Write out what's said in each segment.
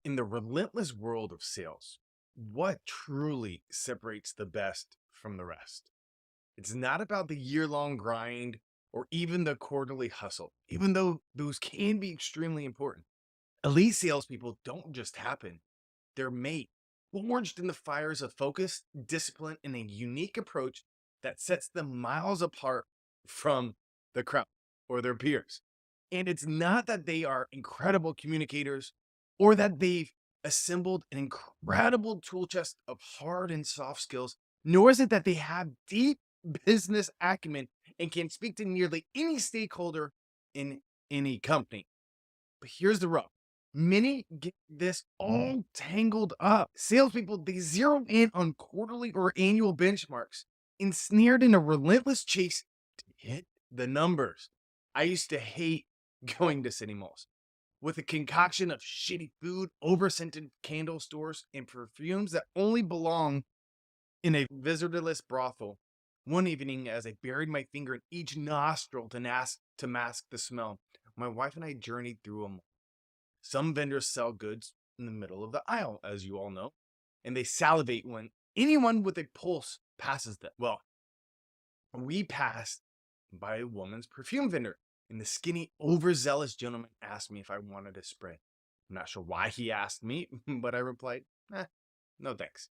In the relentless world of sales, what truly separates the best from the rest? It's not about the year long grind or even the quarterly hustle, even though those can be extremely important. Elite salespeople don't just happen, they're made, forged in the fires of focus, discipline, and a unique approach that sets them miles apart from the crowd or their peers. And it's not that they are incredible communicators or that they've assembled an incredible tool chest of hard and soft skills, nor is it that they have deep business acumen and can speak to nearly any stakeholder in any company. But here's the rub. Many get this all tangled up. Salespeople, they zero in on quarterly or annual benchmarks, ensnared in a relentless chase to hit the numbers. I used to hate going to city malls with a concoction of shitty food, over-scented candle stores, and perfumes that only belong in a visitorless brothel. One evening, as I buried my finger in each nostril to mask the smell, my wife and I journeyed through a mall. Some vendors sell goods in the middle of the aisle, as you all know, and they salivate when anyone with a pulse passes them. Well, we passed by a woman's perfume vendor, and the skinny, overzealous gentleman asked me if I wanted a spray. I'm not sure why he asked me, but I replied, no thanks.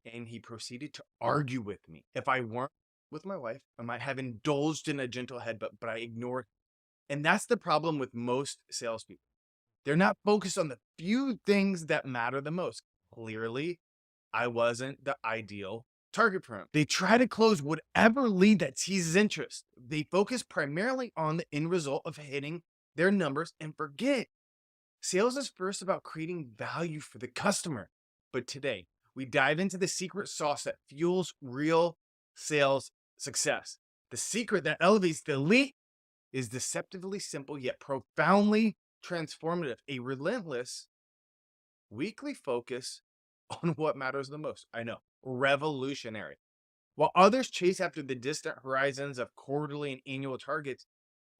And he proceeded to argue with me. If I weren't with my wife, I might have indulged in a gentle headbutt, but I ignored. And that's the problem with most salespeople. They're not focused on the few things that matter the most. Clearly, I wasn't the ideal target for him. They try to close whatever lead that teases interest. They focus primarily on the end result of hitting their numbers and forget sales is first about creating value for the customer. But today, we dive into the secret sauce that fuels real sales success. The secret that elevates the elite is deceptively simple yet profoundly transformative. A relentless weekly focus on what matters the most. I know, revolutionary. While others chase after the distant horizons of quarterly and annual targets,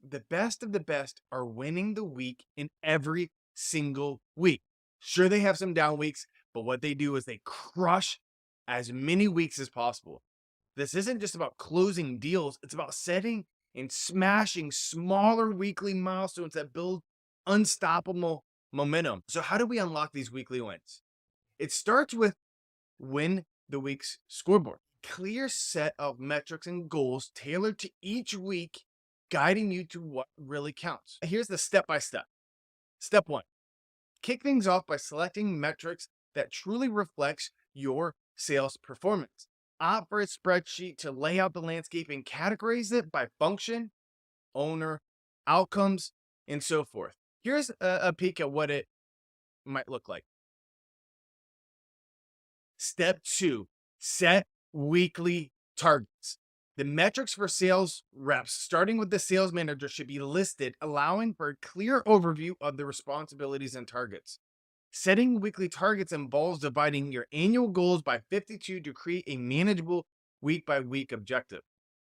the best of the best are winning the week in every single week. Sure, they have some down weeks, but what they do is they crush as many weeks as possible. This isn't just about closing deals, it's about setting and smashing smaller weekly milestones that build unstoppable momentum. So, how do we unlock these weekly wins? It starts with win the week's scoreboard. Clear set of metrics and goals tailored to each week, guiding you to what really counts. Here's the step by step. Step one, kick things off by selecting metrics that truly reflects your sales performance. Opt for a spreadsheet to lay out the landscape and categorize it by function, owner, outcomes, and so forth. Here's a peek at what it might look like. Step two, set weekly targets. The metrics for sales reps, starting with the sales manager, should be listed, allowing for a clear overview of the responsibilities and targets. Setting weekly targets involves dividing your annual goals by 52 to create a manageable week by week objective.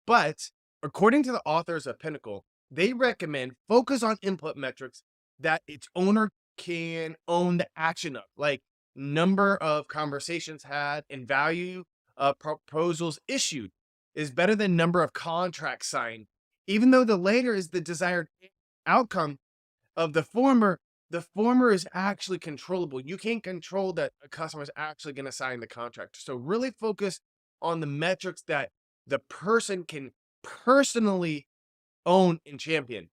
But according to the authors of Pinnacle, they recommend focus on input metrics that its owner can own the action of, like number of conversations had and value of proposals issued is better than number of contracts signed, even though the later is the desired outcome of the former is actually controllable. You can't control that a customer is actually going to sign the contract. So really focus on the metrics that the person can personally own and champion.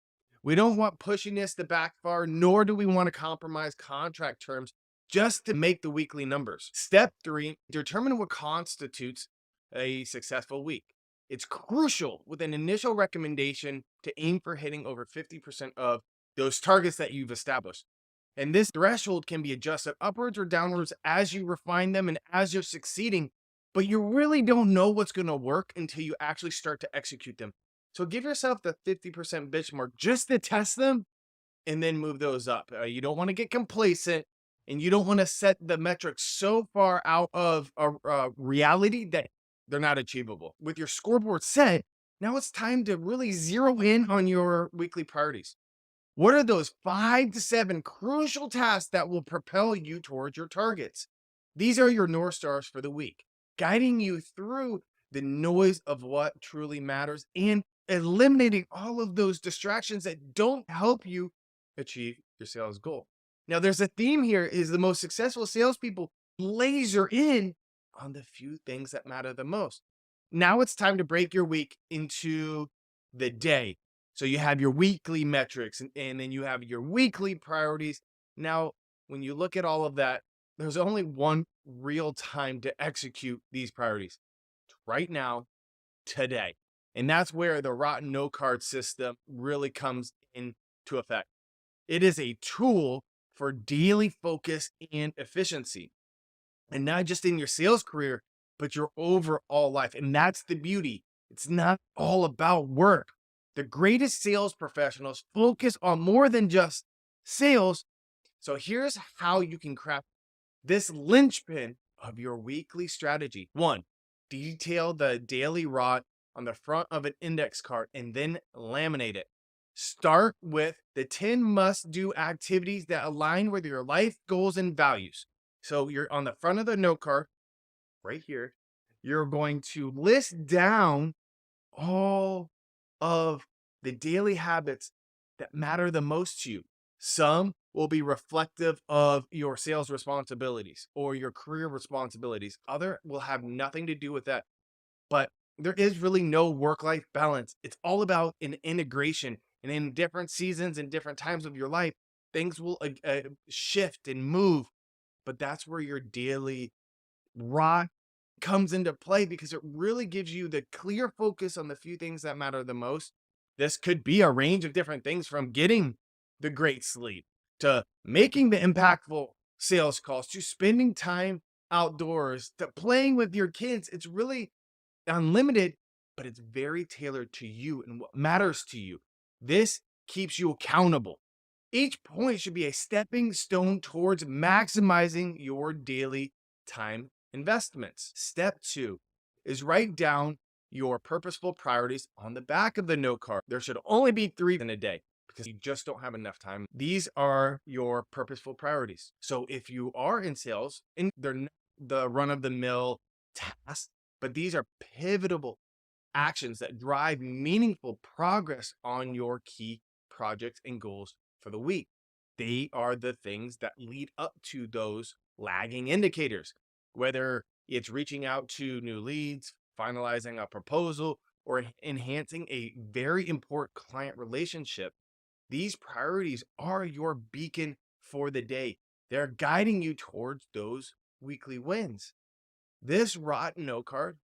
We don't want pushiness to backfire, nor do we want to compromise contract terms just to make the weekly numbers. Step three, determine what constitutes a successful week. It's crucial with an initial recommendation to aim for hitting over 50% of those targets that you've established. And this threshold can be adjusted upwards or downwards as you refine them and as you're succeeding, but you really don't know what's going to work until you actually start to execute them. So give yourself the 50% benchmark just to test them and then move those up. You don't want to get complacent and you don't want to set the metrics so far out of reality that they're not achievable. With your scoreboard set, now it's time to really zero in on your weekly priorities. What are those 5 to 7 crucial tasks that will propel you towards your targets? These are your North Stars for the week, guiding you through the noise of what truly matters and eliminating all of those distractions that don't help you achieve your sales goal. Now, there's a theme here is the most successful salespeople laser in on the few things that matter the most. Now it's time to break your week into the day. So you have your weekly metrics and then you have your weekly priorities. Now, when you look at all of that, there's only one real time to execute these priorities right now, today. And that's where the rotten no card system really comes into effect. It is a tool for daily focus and efficiency, and not just in your sales career, but your overall life. And that's the beauty. It's not all about work. The greatest sales professionals focus on more than just sales. So here's how you can craft this linchpin of your weekly strategy. One, detail the daily rot on the front of an index card and then laminate it. Start with the 10 must do activities that align with your life goals and values. So you're on the front of the note card right here. You're going to list down all of the daily habits that matter the most to you. Some will be reflective of your sales responsibilities or your career responsibilities. Other will have nothing to do with that. But there is really no work-life balance. It's all about an integration. And in different seasons and different times of your life, things will shift and move. But that's where your daily raw comes into play because it really gives you the clear focus on the few things that matter the most. This could be a range of different things from getting the great sleep to making the impactful sales calls to spending time outdoors to playing with your kids. It's really unlimited, but it's very tailored to you and what matters to you. This keeps you accountable. Each point should be a stepping stone towards maximizing your daily time investments. Step two is write down your purposeful priorities on the back of the note card. There should only be 3 in a day because you just don't have enough time. These are your purposeful priorities. So if you are in sales and they're not the run of the mill tasks, but these are pivotal actions that drive meaningful progress on your key projects and goals for the week. They are the things that lead up to those lagging indicators, whether it's reaching out to new leads, finalizing a proposal, or enhancing a very important client relationship. These priorities are your beacon for the day. They're guiding you towards those weekly wins. This rotten note card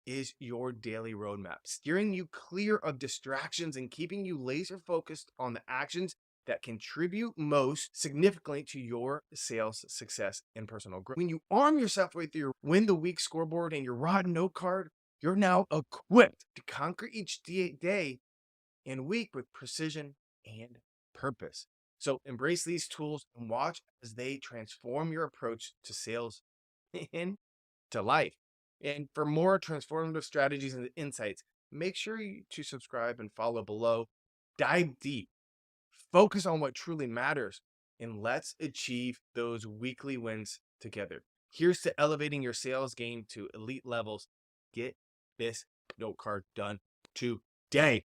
is your daily roadmap, steering you clear of distractions and keeping you laser focused on the actions that contribute most significantly to your sales success and personal growth. When you arm yourself with your win the week scoreboard and your rotten note card, you're now equipped to conquer each day and week with precision and purpose. So embrace these tools and watch as they transform your approach to sales and to life. And for more transformative strategies and insights, make sure to subscribe and follow below. Dive deep, focus on what truly matters, and let's achieve those weekly wins together. Here's to elevating your sales game to elite levels. Get this note card done today.